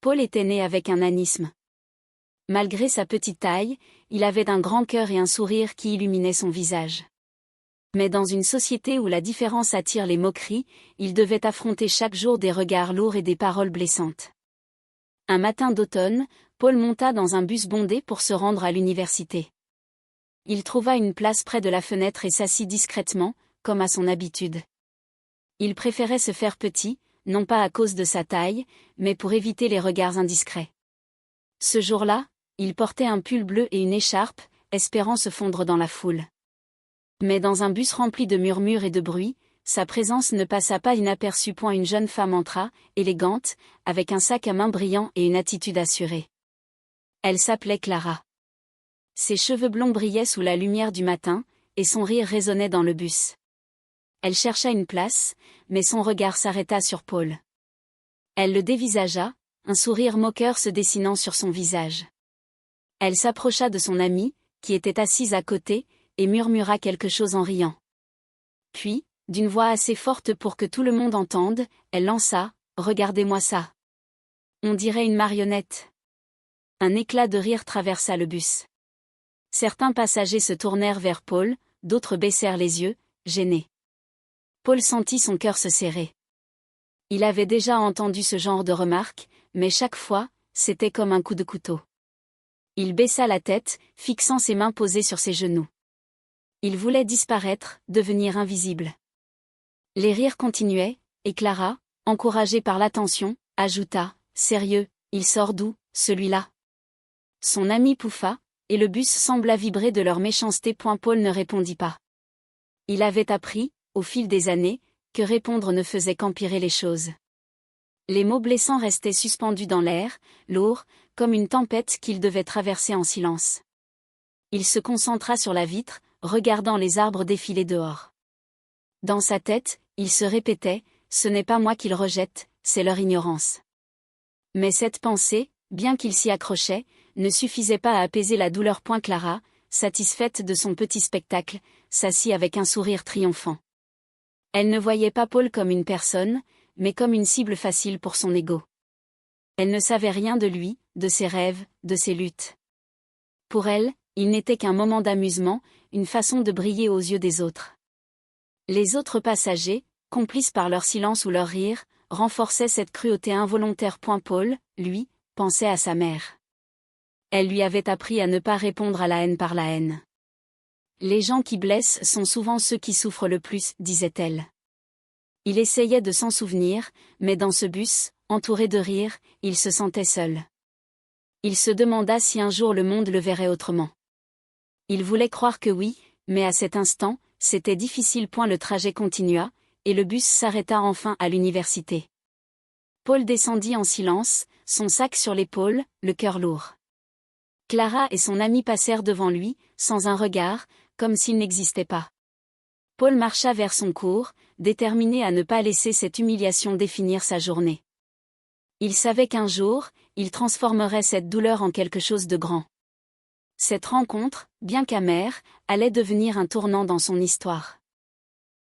Paul était né avec un anisme. Malgré sa petite taille, il avait un grand cœur et un sourire qui illuminait son visage. Mais dans une société où la différence attire les moqueries, il devait affronter chaque jour des regards lourds et des paroles blessantes. Un matin d'automne, Paul monta dans un bus bondé pour se rendre à l'université. Il trouva une place près de la fenêtre et s'assit discrètement, comme à son habitude. Il préférait se faire petit, non pas à cause de sa taille, mais pour éviter les regards indiscrets. Ce jour-là, il portait un pull bleu et une écharpe, espérant se fondre dans la foule. Mais dans un bus rempli de murmures et de bruit, sa présence ne passa pas inaperçue. Une jeune femme entra, élégante, avec un sac à main brillant et une attitude assurée. Elle s'appelait Clara. Ses cheveux blonds brillaient sous la lumière du matin, et son rire résonnait dans le bus. Elle chercha une place, mais son regard s'arrêta sur Paul. Elle le dévisagea, un sourire moqueur se dessinant sur son visage. Elle s'approcha de son amie, qui était assise à côté, et murmura quelque chose en riant. Puis, d'une voix assez forte pour que tout le monde entende, elle lança « Regardez-moi ça. On dirait une marionnette. » Un éclat de rire traversa le bus. Certains passagers se tournèrent vers Paul, d'autres baissèrent les yeux, gênés. Paul sentit son cœur se serrer. Il avait déjà entendu ce genre de remarques, mais chaque fois, c'était comme un coup de couteau. Il baissa la tête, fixant ses mains posées sur ses genoux. Il voulait disparaître, devenir invisible. Les rires continuaient, et Clara, encouragée par l'attention, ajouta « Sérieux, il sort d'où, celui-là ?» Son ami pouffa, et le bus sembla vibrer de leur méchanceté. Paul ne répondit pas. Il avait appris, au fil des années, que répondre ne faisait qu'empirer les choses. Les mots blessants restaient suspendus dans l'air, lourds, comme une tempête qu'il devait traverser en silence. Il se concentra sur la vitre, regardant les arbres défiler dehors. Dans sa tête, il se répétait « Ce n'est pas moi qu'ils rejettent, c'est leur ignorance. » Mais cette pensée, bien qu'il s'y accrochait, ne suffisait pas à apaiser la douleur. Clara, satisfaite de son petit spectacle, s'assit avec un sourire triomphant. Elle ne voyait pas Paul comme une personne, mais comme une cible facile pour son ego. Elle ne savait rien de lui, de ses rêves, de ses luttes. Pour elle, il n'était qu'un moment d'amusement, une façon de briller aux yeux des autres. Les autres passagers, complices par leur silence ou leur rire, renforçaient cette cruauté involontaire. Paul, lui, pensait à sa mère. Elle lui avait appris à ne pas répondre à la haine par la haine. Les gens qui blessent sont souvent ceux qui souffrent le plus, disait-elle. Il essayait de s'en souvenir, mais dans ce bus, entouré de rires, il se sentait seul. Il se demanda si un jour le monde le verrait autrement. Il voulait croire que oui, mais à cet instant, c'était difficile. Le trajet continua, et le bus s'arrêta enfin à l'université. Paul descendit en silence, son sac sur l'épaule, le cœur lourd. Clara et son amie passèrent devant lui, sans un regard, comme s'il n'existait pas. Paul marcha vers son cours, déterminé à ne pas laisser cette humiliation définir sa journée. Il savait qu'un jour, il transformerait cette douleur en quelque chose de grand. Cette rencontre, bien qu'amère, allait devenir un tournant dans son histoire.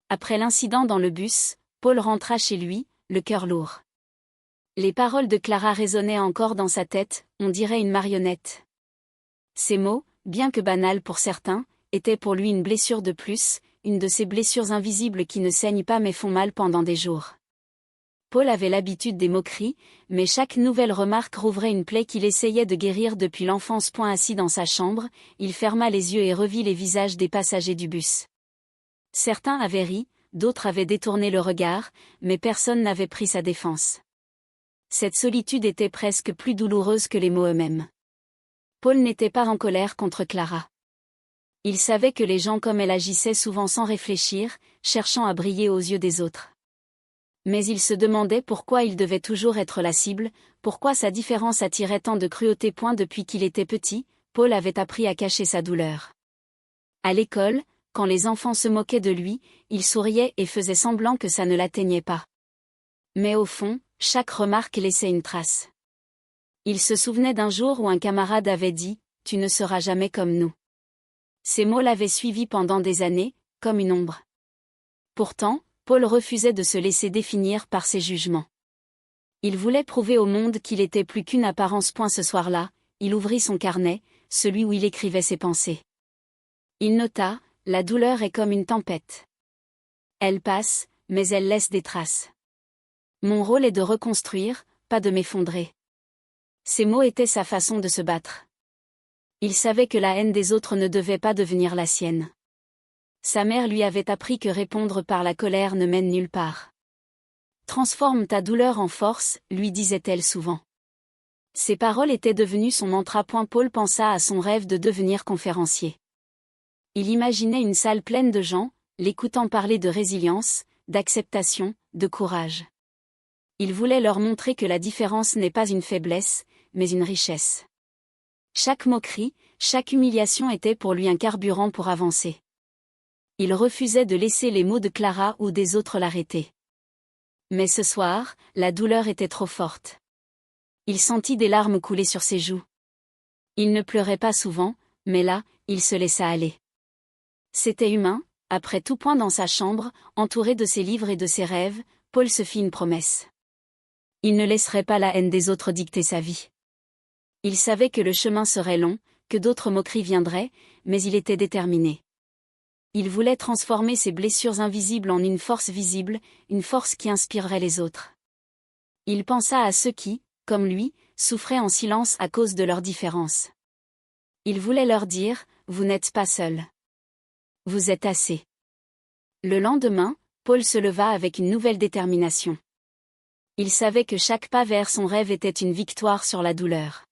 Après l'incident dans le bus, Paul rentra chez lui, le cœur lourd. Les paroles de Clara résonnaient encore dans sa tête, on dirait une marionnette. Ces mots, bien que banals pour certains, étaient pour lui une blessure de plus, une de ces blessures invisibles qui ne saignent pas mais font mal pendant des jours. Paul avait l'habitude des moqueries, mais chaque nouvelle remarque rouvrait une plaie qu'il essayait de guérir depuis l'enfance. Assis dans sa chambre, il ferma les yeux et revit les visages des passagers du bus. Certains avaient ri, d'autres avaient détourné le regard, mais personne n'avait pris sa défense. Cette solitude était presque plus douloureuse que les mots eux-mêmes. Paul n'était pas en colère contre Clara. Il savait que les gens comme elle agissaient souvent sans réfléchir, cherchant à briller aux yeux des autres. Mais il se demandait pourquoi il devait toujours être la cible, pourquoi sa différence attirait tant de cruauté. Depuis qu'il était petit, Paul avait appris à cacher sa douleur. À l'école, quand les enfants se moquaient de lui, il souriait et faisait semblant que ça ne l'atteignait pas. Mais au fond, chaque remarque laissait une trace. Il se souvenait d'un jour où un camarade avait dit « Tu ne seras jamais comme nous ». Ces mots l'avaient suivi pendant des années, comme une ombre. Pourtant, Paul refusait de se laisser définir par ses jugements. Il voulait prouver au monde qu'il était plus qu'une apparence. Ce soir-là, il ouvrit son carnet, celui où il écrivait ses pensées. Il nota, la douleur est comme une tempête. Elle passe, mais elle laisse des traces. Mon rôle est de reconstruire, pas de m'effondrer. Ces mots étaient sa façon de se battre. Il savait que la haine des autres ne devait pas devenir la sienne. Sa mère lui avait appris que répondre par la colère ne mène nulle part. Transforme ta douleur en force, lui disait-elle souvent. Ces paroles étaient devenues son mantra. Paul pensa à son rêve de devenir conférencier. Il imaginait une salle pleine de gens, l'écoutant parler de résilience, d'acceptation, de courage. Il voulait leur montrer que la différence n'est pas une faiblesse, mais une richesse. Chaque moquerie, chaque humiliation était pour lui un carburant pour avancer. Il refusait de laisser les mots de Clara ou des autres l'arrêter. Mais ce soir, la douleur était trop forte. Il sentit des larmes couler sur ses joues. Il ne pleurait pas souvent, mais là, il se laissa aller. C'était humain, après tout. Dans sa chambre, entouré de ses livres et de ses rêves, Paul se fit une promesse. Il ne laisserait pas la haine des autres dicter sa vie. Il savait que le chemin serait long, que d'autres moqueries viendraient, mais il était déterminé. Il voulait transformer ses blessures invisibles en une force visible, une force qui inspirerait les autres. Il pensa à ceux qui, comme lui, souffraient en silence à cause de leurs différences. Il voulait leur dire, vous n'êtes pas seuls. Vous êtes assez. Le lendemain, Paul se leva avec une nouvelle détermination. Il savait que chaque pas vers son rêve était une victoire sur la douleur.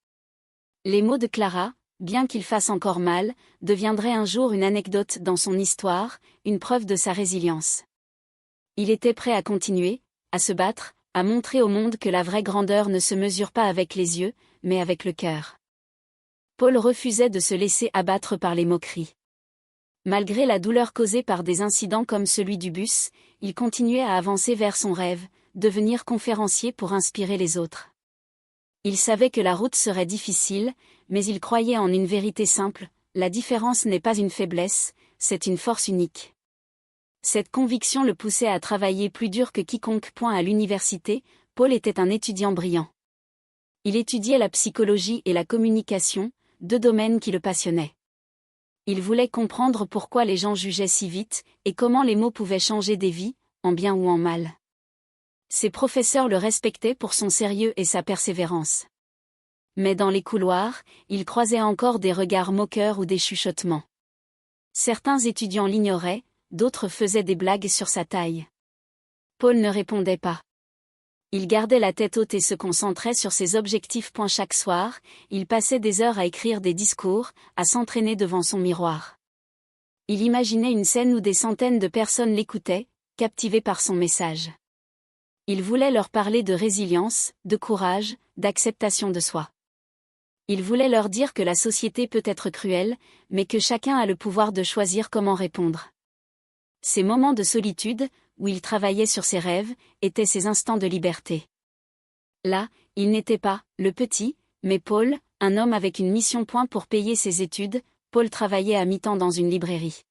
Les mots de Clara, bien qu'ils fassent encore mal, deviendraient un jour une anecdote dans son histoire, une preuve de sa résilience. Il était prêt à continuer, à se battre, à montrer au monde que la vraie grandeur ne se mesure pas avec les yeux, mais avec le cœur. Paul refusait de se laisser abattre par les moqueries. Malgré la douleur causée par des incidents comme celui du bus, il continuait à avancer vers son rêve, devenir conférencier pour inspirer les autres. Il savait que la route serait difficile, mais il croyait en une vérité simple, la différence n'est pas une faiblesse, c'est une force unique. Cette conviction le poussait à travailler plus dur que quiconque. À l'université, Paul était un étudiant brillant. Il étudiait la psychologie et la communication, deux domaines qui le passionnaient. Il voulait comprendre pourquoi les gens jugeaient si vite, et comment les mots pouvaient changer des vies, en bien ou en mal. Ses professeurs le respectaient pour son sérieux et sa persévérance. Mais dans les couloirs, il croisait encore des regards moqueurs ou des chuchotements. Certains étudiants l'ignoraient, d'autres faisaient des blagues sur sa taille. Paul ne répondait pas. Il gardait la tête haute et se concentrait sur ses objectifs. Chaque soir, il passait des heures à écrire des discours, à s'entraîner devant son miroir. Il imaginait une scène où des centaines de personnes l'écoutaient, captivées par son message. Il voulait leur parler de résilience, de courage, d'acceptation de soi. Il voulait leur dire que la société peut être cruelle, mais que chacun a le pouvoir de choisir comment répondre. Ces moments de solitude, où il travaillait sur ses rêves, étaient ses instants de liberté. Là, il n'était pas le petit, mais Paul, un homme avec une mission. Pour payer ses études, Paul travaillait à mi-temps dans une librairie.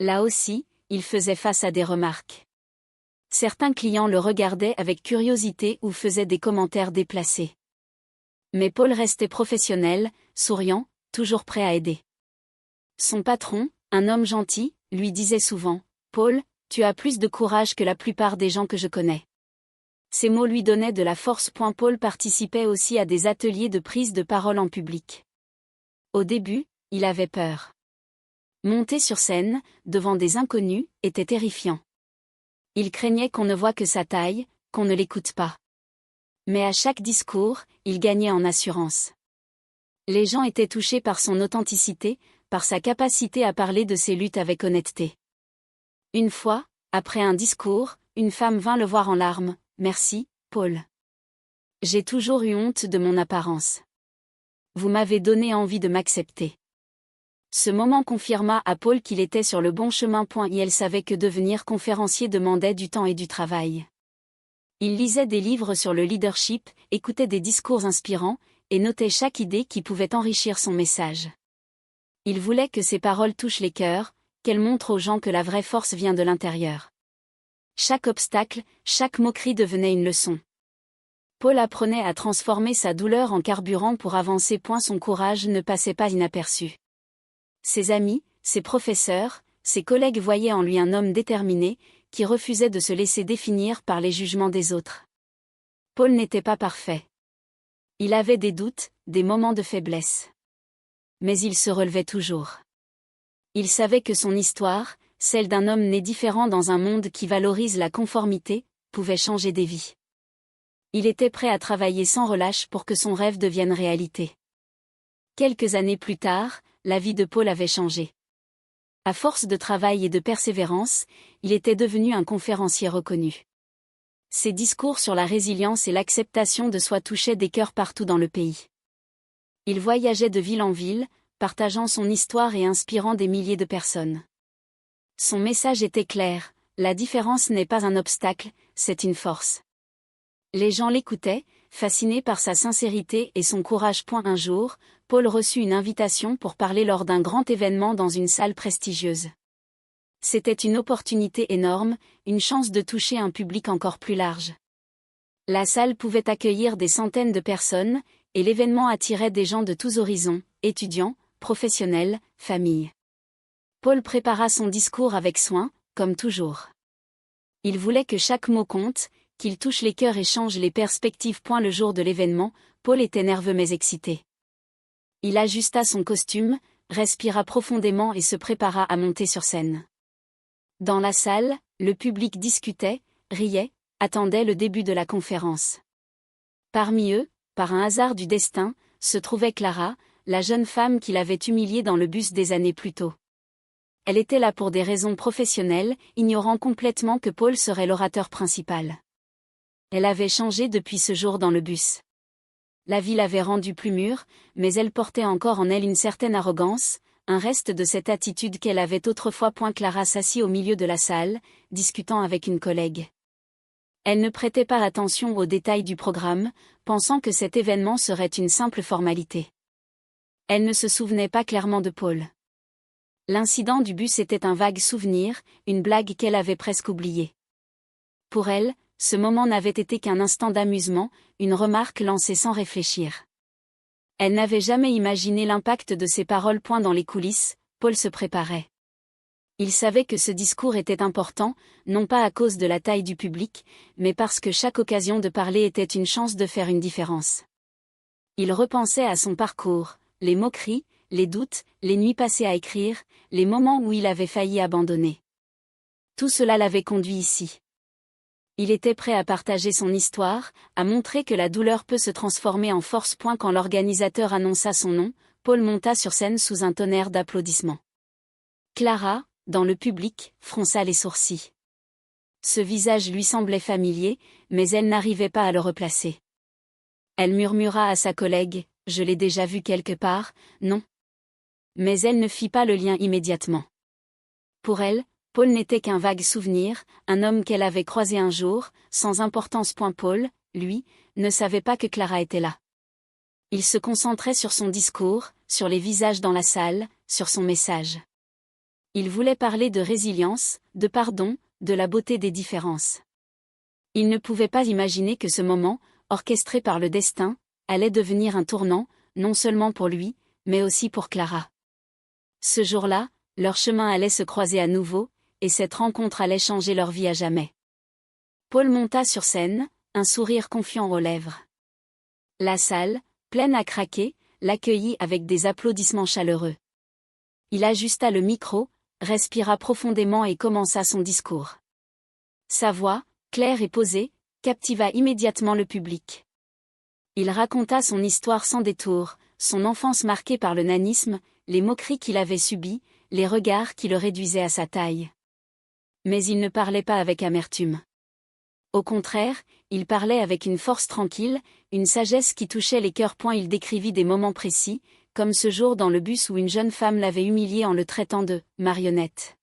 Là aussi, il faisait face à des remarques. Certains clients le regardaient avec curiosité ou faisaient des commentaires déplacés. Mais Paul restait professionnel, souriant, toujours prêt à aider. Son patron, un homme gentil, lui disait souvent, « Paul, tu as plus de courage que la plupart des gens que je connais. » Ces mots lui donnaient de la force. Paul participait aussi à des ateliers de prise de parole en public. Au début, il avait peur. Monter sur scène, devant des inconnus, était terrifiant. Il craignait qu'on ne voie que sa taille, qu'on ne l'écoute pas. Mais à chaque discours, il gagnait en assurance. Les gens étaient touchés par son authenticité, par sa capacité à parler de ses luttes avec honnêteté. Une fois, après un discours, une femme vint le voir en larmes. « Merci, Paul. J'ai toujours eu honte de mon apparence. Vous m'avez donné envie de m'accepter. » Ce moment confirma à Paul qu'il était sur le bon chemin. Et elle savait que devenir conférencier demandait du temps et du travail. Il lisait des livres sur le leadership, écoutait des discours inspirants, et notait chaque idée qui pouvait enrichir son message. Il voulait que ses paroles touchent les cœurs, qu'elles montrent aux gens que la vraie force vient de l'intérieur. Chaque obstacle, chaque moquerie devenait une leçon. Paul apprenait à transformer sa douleur en carburant pour avancer. Son courage ne passait pas inaperçu. Ses amis, ses professeurs, ses collègues voyaient en lui un homme déterminé, qui refusait de se laisser définir par les jugements des autres. Paul n'était pas parfait. Il avait des doutes, des moments de faiblesse. Mais il se relevait toujours. Il savait que son histoire, celle d'un homme né différent dans un monde qui valorise la conformité, pouvait changer des vies. Il était prêt à travailler sans relâche pour que son rêve devienne réalité. Quelques années plus tard, la vie de Paul avait changé. À force de travail et de persévérance, il était devenu un conférencier reconnu. Ses discours sur la résilience et l'acceptation de soi touchaient des cœurs partout dans le pays. Il voyageait de ville en ville, partageant son histoire et inspirant des milliers de personnes. Son message était clair, la différence n'est pas un obstacle, c'est une force. Les gens l'écoutaient, fascinés par sa sincérité et son courage. Un jour, Paul reçut une invitation pour parler lors d'un grand événement dans une salle prestigieuse. C'était une opportunité énorme, une chance de toucher un public encore plus large. La salle pouvait accueillir des centaines de personnes, et l'événement attirait des gens de tous horizons, étudiants, professionnels, familles. Paul prépara son discours avec soin, comme toujours. Il voulait que chaque mot compte, qu'il touche les cœurs et change les perspectives. Le jour de l'événement, Paul était nerveux mais excité. Il ajusta son costume, respira profondément et se prépara à monter sur scène. Dans la salle, le public discutait, riait, attendait le début de la conférence. Parmi eux, par un hasard du destin, se trouvait Clara, la jeune femme qui l'avait humiliée dans le bus des années plus tôt. Elle était là pour des raisons professionnelles, ignorant complètement que Paul serait l'orateur principal. Elle avait changé depuis ce jour dans le bus. La vie l'avait rendue plus mûre, mais elle portait encore en elle une certaine arrogance, un reste de cette attitude qu'elle avait autrefois. Clara s'assit au milieu de la salle, discutant avec une collègue. Elle ne prêtait pas attention aux détails du programme, pensant que cet événement serait une simple formalité. Elle ne se souvenait pas clairement de Paul. L'incident du bus était un vague souvenir, une blague qu'elle avait presque oubliée. Pour elle, ce moment n'avait été qu'un instant d'amusement, une remarque lancée sans réfléchir. Elle n'avait jamais imaginé l'impact de ses paroles. Dans les coulisses, Paul se préparait. Il savait que ce discours était important, non pas à cause de la taille du public, mais parce que chaque occasion de parler était une chance de faire une différence. Il repensait à son parcours, les moqueries, les doutes, les nuits passées à écrire, les moments où il avait failli abandonner. Tout cela l'avait conduit ici. Il était prêt à partager son histoire, à montrer que la douleur peut se transformer en force. Quand l'organisateur annonça son nom, Paul monta sur scène sous un tonnerre d'applaudissements. Clara, dans le public, fronça les sourcils. Ce visage lui semblait familier, mais elle n'arrivait pas à le replacer. Elle murmura à sa collègue, « Je l'ai déjà vu quelque part, non ?» Mais elle ne fit pas le lien immédiatement. Pour elle, Paul n'était qu'un vague souvenir, un homme qu'elle avait croisé un jour, sans importance. Paul, lui, ne savait pas que Clara était là. Il se concentrait sur son discours, sur les visages dans la salle, sur son message. Il voulait parler de résilience, de pardon, de la beauté des différences. Il ne pouvait pas imaginer que ce moment, orchestré par le destin, allait devenir un tournant, non seulement pour lui, mais aussi pour Clara. Ce jour-là, leur chemin allait se croiser à nouveau, et cette rencontre allait changer leur vie à jamais. Paul monta sur scène, un sourire confiant aux lèvres. La salle, pleine à craquer, l'accueillit avec des applaudissements chaleureux. Il ajusta le micro, respira profondément et commença son discours. Sa voix, claire et posée, captiva immédiatement le public. Il raconta son histoire sans détour, son enfance marquée par le nanisme, les moqueries qu'il avait subies, les regards qui le réduisaient à sa taille. Mais il ne parlait pas avec amertume. Au contraire, il parlait avec une force tranquille, une sagesse qui touchait les cœurs. Il décrivit des moments précis, comme ce jour dans le bus où une jeune femme l'avait humilié en le traitant de « marionnette ».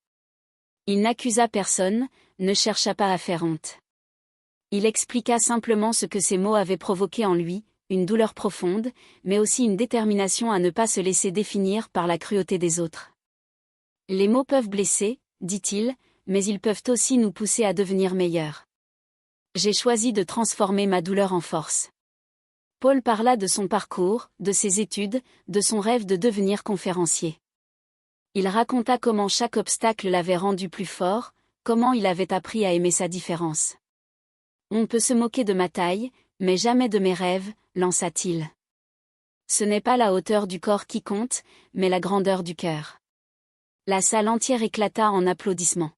Il n'accusa personne, ne chercha pas à faire honte. Il expliqua simplement ce que ces mots avaient provoqué en lui, une douleur profonde, mais aussi une détermination à ne pas se laisser définir par la cruauté des autres. Les mots peuvent blesser, dit-il, mais ils peuvent aussi nous pousser à devenir meilleurs. J'ai choisi de transformer ma douleur en force. Paul parla de son parcours, de ses études, de son rêve de devenir conférencier. Il raconta comment chaque obstacle l'avait rendu plus fort, comment il avait appris à aimer sa différence. On peut se moquer de ma taille, mais jamais de mes rêves, lança-t-il. Ce n'est pas la hauteur du corps qui compte, mais la grandeur du cœur. La salle entière éclata en applaudissements.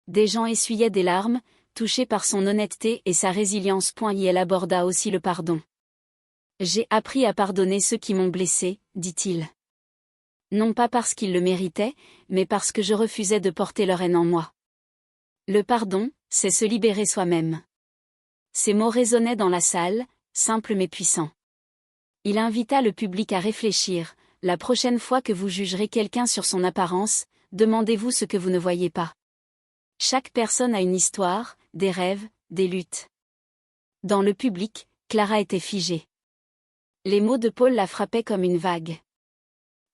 Des gens essuyaient des larmes, touchés par son honnêteté et sa résilience. Elle aborda aussi le pardon. J'ai appris à pardonner ceux qui m'ont blessé, dit-il. Non pas parce qu'ils le méritaient, mais parce que je refusais de porter leur haine en moi. Le pardon, c'est se libérer soi-même. Ces mots résonnaient dans la salle, simples mais puissants. Il invita le public à réfléchir. La prochaine fois que vous jugerez quelqu'un sur son apparence, demandez-vous ce que vous ne voyez pas. Chaque personne a une histoire, des rêves, des luttes. Dans le public, Clara était figée. Les mots de Paul la frappaient comme une vague.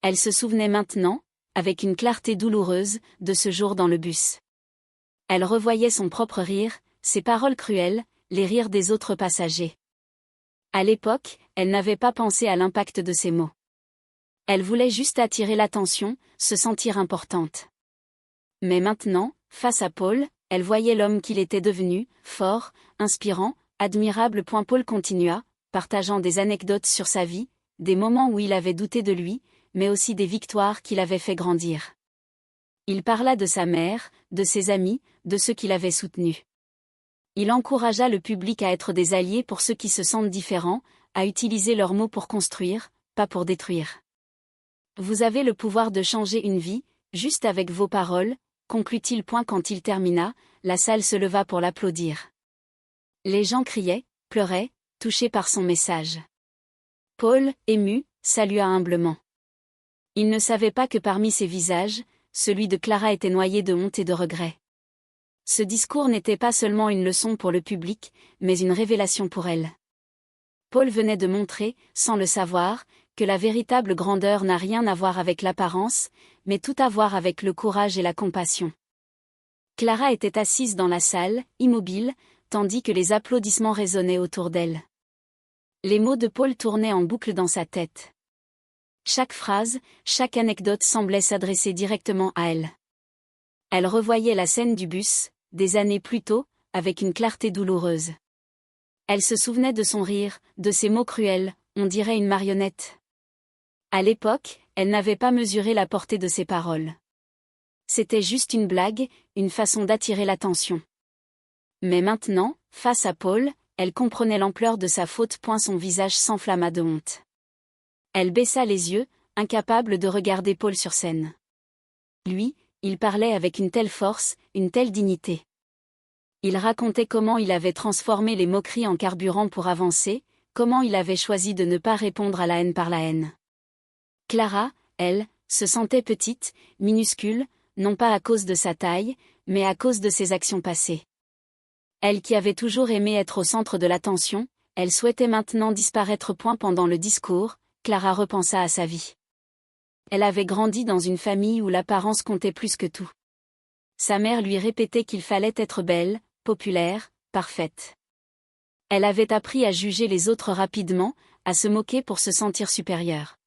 Elle se souvenait maintenant, avec une clarté douloureuse, de ce jour dans le bus. Elle revoyait son propre rire, ses paroles cruelles, les rires des autres passagers. À l'époque, elle n'avait pas pensé à l'impact de ces mots. Elle voulait juste attirer l'attention, se sentir importante. Mais maintenant, face à Paul, elle voyait l'homme qu'il était devenu, fort, inspirant, admirable. Paul continua, partageant des anecdotes sur sa vie, des moments où il avait douté de lui, mais aussi des victoires qui l'avaient fait grandir. Il parla de sa mère, de ses amis, de ceux qui l'avaient soutenu. Il encouragea le public à être des alliés pour ceux qui se sentent différents, à utiliser leurs mots pour construire, pas pour détruire. Vous avez le pouvoir de changer une vie, juste avec vos paroles, conclut-il. Quand il termina, la salle se leva pour l'applaudir. Les gens criaient, pleuraient, touchés par son message. Paul, ému, salua humblement. Il ne savait pas que parmi ces visages, celui de Clara était noyé de honte et de regret. Ce discours n'était pas seulement une leçon pour le public, mais une révélation pour elle. Paul venait de montrer, sans le savoir, que la véritable grandeur n'a rien à voir avec l'apparence, mais tout à voir avec le courage et la compassion. Clara était assise dans la salle, immobile, tandis que les applaudissements résonnaient autour d'elle. Les mots de Paul tournaient en boucle dans sa tête. Chaque phrase, chaque anecdote semblait s'adresser directement à elle. Elle revoyait la scène du bus, des années plus tôt, avec une clarté douloureuse. Elle se souvenait de son rire, de ses mots cruels, on dirait une marionnette. À l'époque, elle n'avait pas mesuré la portée de ses paroles. C'était juste une blague, une façon d'attirer l'attention. Mais maintenant, face à Paul, elle comprenait l'ampleur de sa faute. Son visage s'enflamma de honte. Elle baissa les yeux, incapable de regarder Paul sur scène. Lui, il parlait avec une telle force, une telle dignité. Il racontait comment il avait transformé les moqueries en carburant pour avancer, comment il avait choisi de ne pas répondre à la haine par la haine. Clara, elle, se sentait petite, minuscule, non pas à cause de sa taille, mais à cause de ses actions passées. Elle qui avait toujours aimé être au centre de l'attention, elle souhaitait maintenant disparaître. Pendant le discours, Clara repensa à sa vie. Elle avait grandi dans une famille où l'apparence comptait plus que tout. Sa mère lui répétait qu'il fallait être belle, populaire, parfaite. Elle avait appris à juger les autres rapidement, à se moquer pour se sentir supérieure.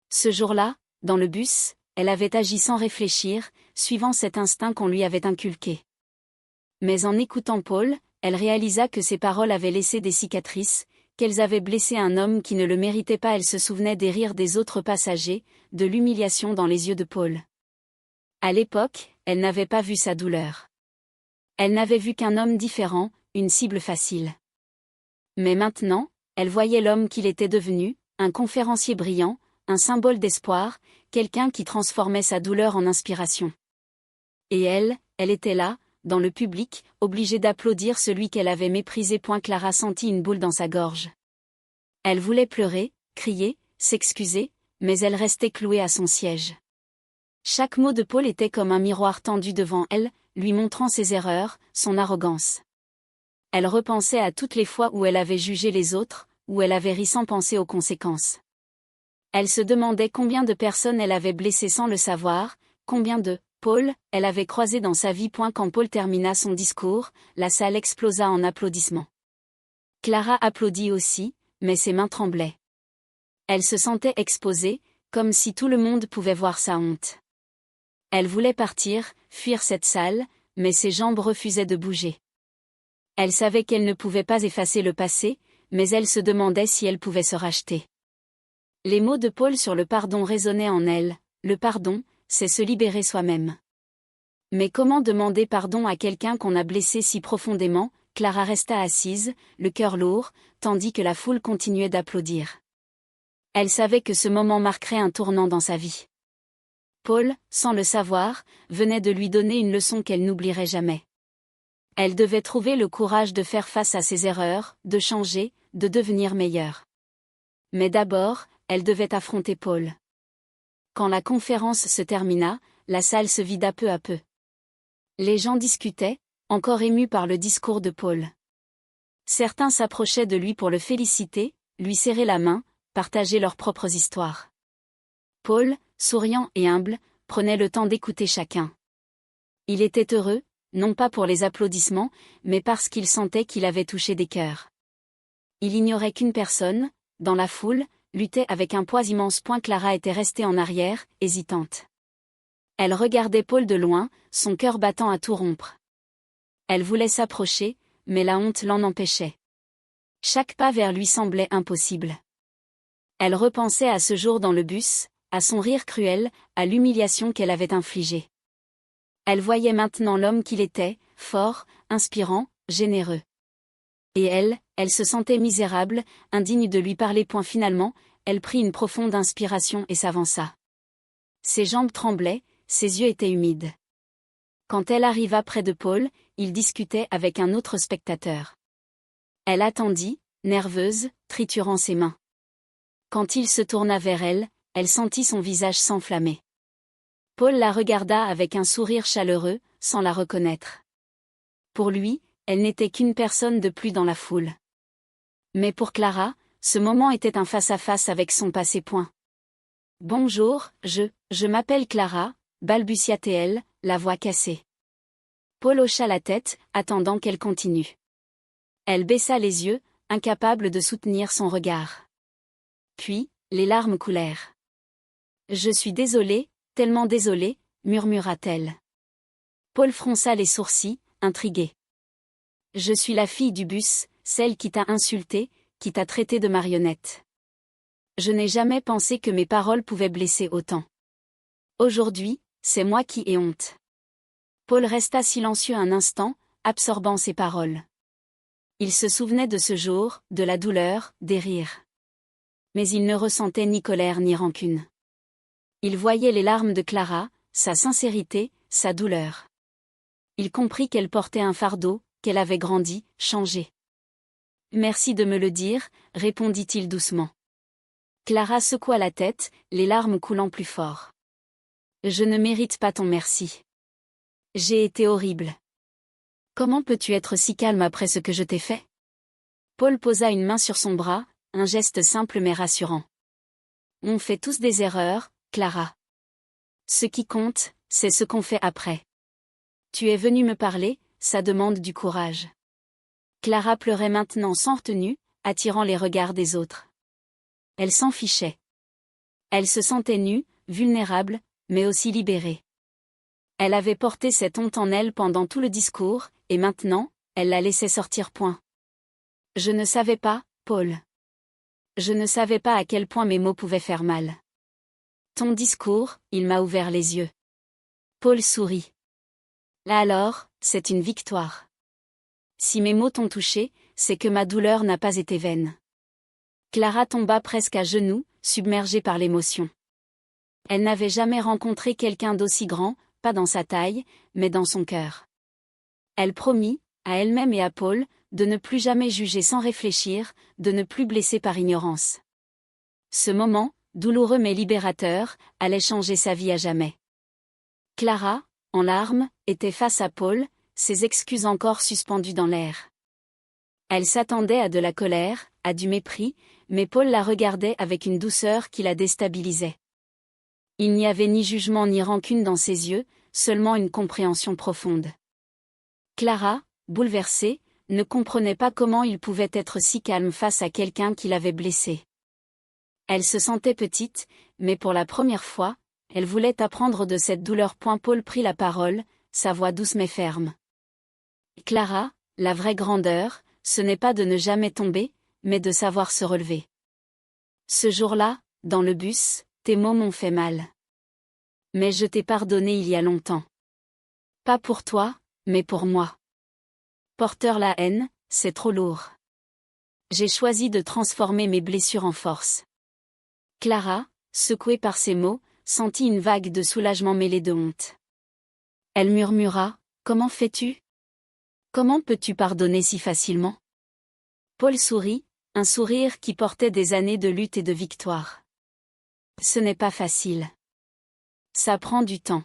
Ce jour-là, dans le bus, elle avait agi sans réfléchir, suivant cet instinct qu'on lui avait inculqué. Mais en écoutant Paul, elle réalisa que ses paroles avaient laissé des cicatrices, qu'elles avaient blessé un homme qui ne le méritait pas. Elle se souvenait des rires des autres passagers, de l'humiliation dans les yeux de Paul. À l'époque, elle n'avait pas vu sa douleur. Elle n'avait vu qu'un homme différent, une cible facile. Mais maintenant, elle voyait l'homme qu'il était devenu, un conférencier brillant, un symbole d'espoir, quelqu'un qui transformait sa douleur en inspiration. Et elle était là, dans le public, obligée d'applaudir celui qu'elle avait méprisé. Clara sentit une boule dans sa gorge. Elle voulait pleurer, crier, s'excuser, mais elle restait clouée à son siège. Chaque mot de Paul était comme un miroir tendu devant elle, lui montrant ses erreurs, son arrogance. Elle repensait à toutes les fois où elle avait jugé les autres, où elle avait ri sans penser aux conséquences. Elle se demandait combien de personnes elle avait blessées sans le savoir, combien de Paul, elle avait croisé dans sa vie. Quand Paul termina son discours, la salle explosa en applaudissements. Clara applaudit aussi, mais ses mains tremblaient. Elle se sentait exposée, comme si tout le monde pouvait voir sa honte. Elle voulait partir, fuir cette salle, mais ses jambes refusaient de bouger. Elle savait qu'elle ne pouvait pas effacer le passé, mais elle se demandait si elle pouvait se racheter. Les mots de Paul sur le pardon résonnaient en elle. Le pardon, c'est se libérer soi-même. Mais comment demander pardon à quelqu'un qu'on a blessé si profondément? Clara resta assise, le cœur lourd, tandis que la foule continuait d'applaudir. Elle savait que ce moment marquerait un tournant dans sa vie. Paul, sans le savoir, venait de lui donner une leçon qu'elle n'oublierait jamais. Elle devait trouver le courage de faire face à ses erreurs, de changer, de devenir meilleure. Mais d'abord, elle devait affronter Paul. Quand la conférence se termina, la salle se vida peu à peu. Les gens discutaient, encore émus par le discours de Paul. Certains s'approchaient de lui pour le féliciter, lui serrer la main, partager leurs propres histoires. Paul, souriant et humble, prenait le temps d'écouter chacun. Il était heureux, non pas pour les applaudissements, mais parce qu'il sentait qu'il avait touché des cœurs. Il ignorait qu'une personne, dans la foule, luttait avec un poids immense. Clara était restée en arrière, hésitante. Elle regardait Paul de loin, son cœur battant à tout rompre. Elle voulait s'approcher, mais la honte l'en empêchait. Chaque pas vers lui semblait impossible. Elle repensait à ce jour dans le bus, à son rire cruel, à l'humiliation qu'elle avait infligée. Elle voyait maintenant l'homme qu'il était, fort, inspirant, généreux. Et elle se sentait misérable, indigne de lui parler. Finalement, elle prit une profonde inspiration et s'avança. Ses jambes tremblaient, ses yeux étaient humides. Quand elle arriva près de Paul, il discutait avec un autre spectateur. Elle attendit, nerveuse, triturant ses mains. Quand il se tourna vers elle, elle sentit son visage s'enflammer. Paul la regarda avec un sourire chaleureux, sans la reconnaître. Pour lui, elle n'était qu'une personne de plus dans la foule. Mais pour Clara, ce moment était un face-à-face avec son passé. Bonjour, je m'appelle Clara, balbutia-t-elle, la voix cassée. Paul hocha la tête, attendant qu'elle continue. Elle baissa les yeux, incapable de soutenir son regard. Puis, les larmes coulèrent. Je suis désolée, tellement désolée, murmura-t-elle. Paul fronça les sourcils, intrigué. Je suis la fille du bus, celle qui t'a insultée, qui t'a traité de marionnette. Je n'ai jamais pensé que mes paroles pouvaient blesser autant. Aujourd'hui, c'est moi qui ai honte. Paul resta silencieux un instant, absorbant ses paroles. Il se souvenait de ce jour, de la douleur, des rires. Mais il ne ressentait ni colère ni rancune. Il voyait les larmes de Clara, sa sincérité, sa douleur. Il comprit qu'elle portait un fardeau, qu'elle avait grandi, changé. Merci de me le dire, répondit-il doucement. Clara secoua la tête, les larmes coulant plus fort. Je ne mérite pas ton merci. J'ai été horrible. Comment peux-tu être si calme après ce que je t'ai fait? Paul posa une main sur son bras, un geste simple mais rassurant. On fait tous des erreurs, Clara. Ce qui compte, c'est ce qu'on fait après. Tu es venue me parler, ça demande du courage. Clara pleurait maintenant sans retenue, attirant les regards des autres. Elle s'en fichait. Elle se sentait nue, vulnérable, mais aussi libérée. Elle avait porté cette honte en elle pendant tout le discours, et maintenant, elle la laissait sortir. Je ne savais pas, Paul. Je ne savais pas à quel point mes mots pouvaient faire mal. Ton discours, il m'a ouvert les yeux. Paul sourit. Là alors, c'est une victoire. Si mes mots t'ont touché, c'est que ma douleur n'a pas été vaine. Clara tomba presque à genoux, submergée par l'émotion. Elle n'avait jamais rencontré quelqu'un d'aussi grand, pas dans sa taille, mais dans son cœur. Elle promit, à elle-même et à Paul, de ne plus jamais juger sans réfléchir, de ne plus blesser par ignorance. Ce moment, douloureux mais libérateur, allait changer sa vie à jamais. Clara, en larmes, était face à Paul, ses excuses encore suspendues dans l'air. Elle s'attendait à de la colère, à du mépris, mais Paul la regardait avec une douceur qui la déstabilisait. Il n'y avait ni jugement ni rancune dans ses yeux, seulement une compréhension profonde. Clara, bouleversée, ne comprenait pas comment il pouvait être si calme face à quelqu'un qui l'avait blessée. Elle se sentait petite, mais pour la première fois, elle voulait apprendre de cette douleur. Paul prit la parole, sa voix douce mais ferme. Clara, la vraie grandeur, ce n'est pas de ne jamais tomber, mais de savoir se relever. Ce jour-là, dans le bus, tes mots m'ont fait mal. Mais je t'ai pardonné il y a longtemps. Pas pour toi, mais pour moi. Porteur la haine, c'est trop lourd. J'ai choisi de transformer mes blessures en force. Clara, secouée par ces mots, sentit une vague de soulagement mêlée de honte. Elle murmura, « Comment fais-tu ? Comment peux-tu pardonner si facilement ?» Paul sourit, un sourire qui portait des années de lutte et de victoire. Ce n'est pas facile. Ça prend du temps.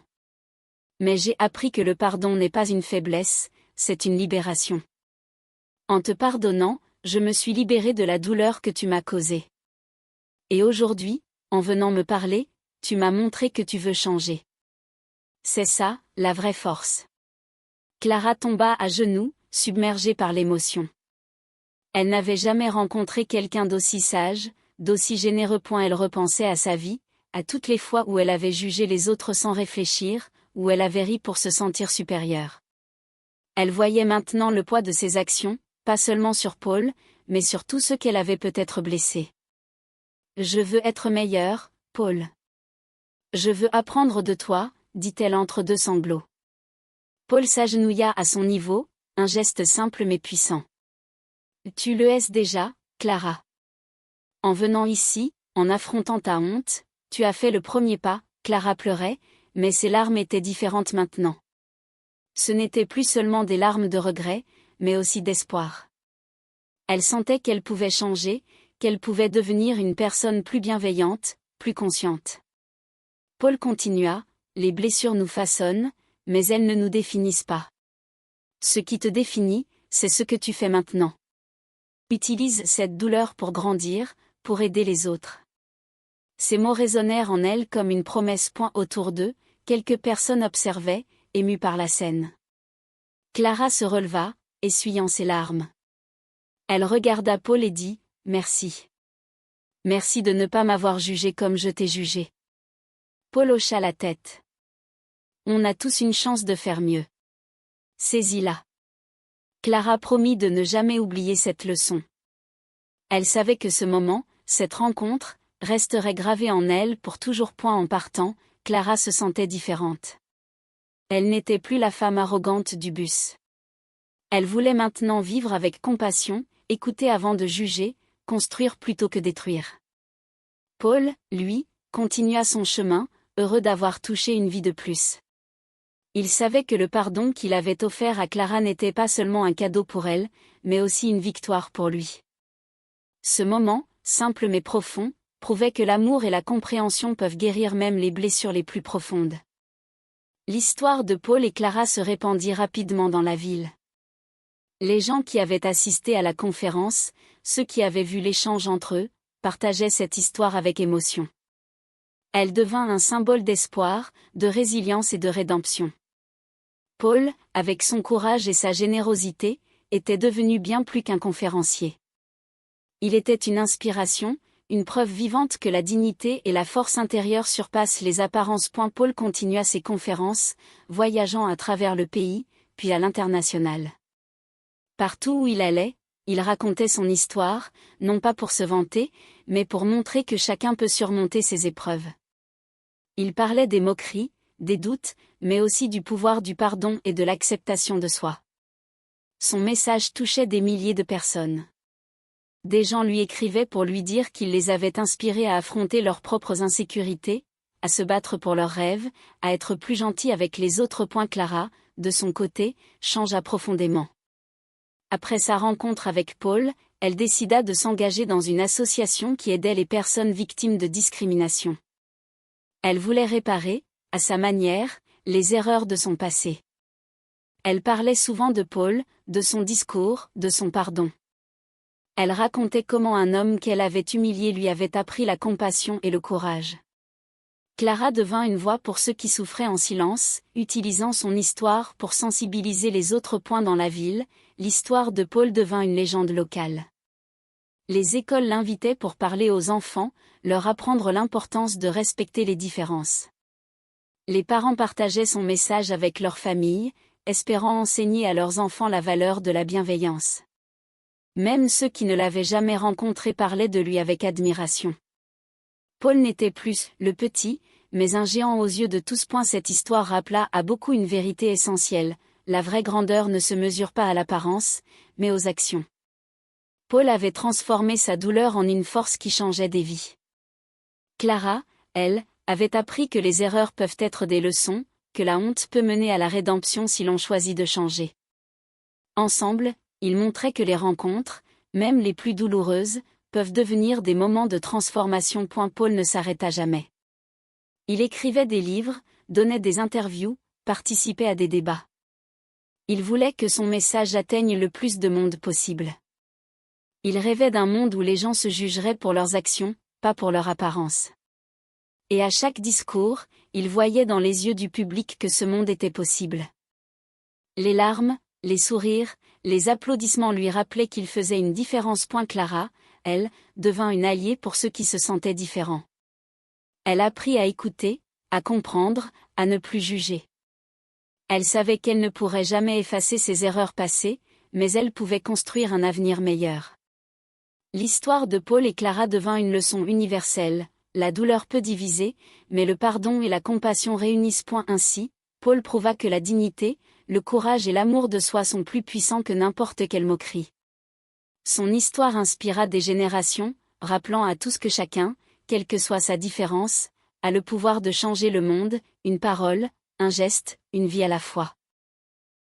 Mais j'ai appris que le pardon n'est pas une faiblesse, c'est une libération. En te pardonnant, je me suis libérée de la douleur que tu m'as causée. Et aujourd'hui, en venant me parler, tu m'as montré que tu veux changer. C'est ça, la vraie force. Clara tomba à genoux, submergée par l'émotion. Elle n'avait jamais rencontré quelqu'un d'aussi sage, d'aussi généreux. Elle repensait à sa vie, à toutes les fois où elle avait jugé les autres sans réfléchir, où elle avait ri pour se sentir supérieure. Elle voyait maintenant le poids de ses actions, pas seulement sur Paul, mais sur tous ceux qu'elle avait peut-être blessés. Je veux être meilleure, Paul. Je veux apprendre de toi, dit-elle entre deux sanglots. Paul s'agenouilla à son niveau, un geste simple mais puissant. Tu le es déjà, Clara. En venant ici, en affrontant ta honte, tu as fait le premier pas. Clara pleurait, mais ses larmes étaient différentes maintenant. Ce n'étaient plus seulement des larmes de regret, mais aussi d'espoir. Elle sentait qu'elle pouvait changer, qu'elle pouvait devenir une personne plus bienveillante, plus consciente. Paul continua, les blessures nous façonnent, mais elles ne nous définissent pas. Ce qui te définit, c'est ce que tu fais maintenant. Utilise cette douleur pour grandir, pour aider les autres. Ces mots résonnèrent en elle comme une promesse. Autour d'eux, quelques personnes observaient, émues par la scène. Clara se releva, essuyant ses larmes. Elle regarda Paul et dit, « Merci. Merci de ne pas m'avoir jugé comme je t'ai jugé. » Paul hocha la tête. On a tous une chance de faire mieux. Saisis-la. Clara promit de ne jamais oublier cette leçon. Elle savait que ce moment, cette rencontre, resterait gravée en elle pour toujours. En partant, Clara se sentait différente. Elle n'était plus la femme arrogante du bus. Elle voulait maintenant vivre avec compassion, écouter avant de juger, construire plutôt que détruire. Paul, lui, continua son chemin, heureux d'avoir touché une vie de plus. Il savait que le pardon qu'il avait offert à Clara n'était pas seulement un cadeau pour elle, mais aussi une victoire pour lui. Ce moment, simple mais profond, prouvait que l'amour et la compréhension peuvent guérir même les blessures les plus profondes. L'histoire de Paul et Clara se répandit rapidement dans la ville. Les gens qui avaient assisté à la conférence, ceux qui avaient vu l'échange entre eux, partageaient cette histoire avec émotion. Elle devint un symbole d'espoir, de résilience et de rédemption. Paul, avec son courage et sa générosité, était devenu bien plus qu'un conférencier. Il était une inspiration, une preuve vivante que la dignité et la force intérieure surpassent les apparences. Paul continua ses conférences, voyageant à travers le pays, puis à l'international. Partout où il allait, il racontait son histoire, non pas pour se vanter, mais pour montrer que chacun peut surmonter ses épreuves. Il parlait des moqueries, des doutes, mais aussi du pouvoir du pardon et de l'acceptation de soi. Son message touchait des milliers de personnes. Des gens lui écrivaient pour lui dire qu'il les avait inspirés à affronter leurs propres insécurités, à se battre pour leurs rêves, à être plus gentils avec les autres. Clara, de son côté, changea profondément. Après sa rencontre avec Paul, elle décida de s'engager dans une association qui aidait les personnes victimes de discrimination. Elle voulait réparer, à sa manière, les erreurs de son passé. Elle parlait souvent de Paul, de son discours, de son pardon. Elle racontait comment un homme qu'elle avait humilié lui avait appris la compassion et le courage. Clara devint une voix pour ceux qui souffraient en silence, utilisant son histoire pour sensibiliser les autres points dans la ville. L'histoire de Paul devint une légende locale. Les écoles l'invitaient pour parler aux enfants, leur apprendre l'importance de respecter les différences. Les parents partageaient son message avec leur famille, espérant enseigner à leurs enfants la valeur de la bienveillance. Même ceux qui ne l'avaient jamais rencontré parlaient de lui avec admiration. Paul n'était plus « le petit », mais un géant aux yeux de tous. Cette histoire rappela à beaucoup une vérité essentielle: la vraie grandeur ne se mesure pas à l'apparence, mais aux actions. Paul avait transformé sa douleur en une force qui changeait des vies. Clara, elle, avait appris que les erreurs peuvent être des leçons, que la honte peut mener à la rédemption si l'on choisit de changer. Ensemble, ils montraient que les rencontres, même les plus douloureuses, peuvent devenir des moments de transformation. Paul ne s'arrêta jamais. Il écrivait des livres, donnait des interviews, participait à des débats. Il voulait que son message atteigne le plus de monde possible. Il rêvait d'un monde où les gens se jugeraient pour leurs actions, pas pour leur apparence. Et à chaque discours, il voyait dans les yeux du public que ce monde était possible. Les larmes, les sourires, les applaudissements lui rappelaient qu'il faisait une différence. Clara, elle, devint une alliée pour ceux qui se sentaient différents. Elle apprit à écouter, à comprendre, à ne plus juger. Elle savait qu'elle ne pourrait jamais effacer ses erreurs passées, mais elle pouvait construire un avenir meilleur. L'histoire de Paul et Clara devint une leçon universelle. La douleur peut diviser, mais le pardon et la compassion réunissent. Ainsi, Paul prouva que la dignité, le courage et l'amour de soi sont plus puissants que n'importe quelle moquerie. Son histoire inspira des générations, rappelant à tous que chacun, quelle que soit sa différence, a le pouvoir de changer le monde, une parole, un geste, une vie à la fois.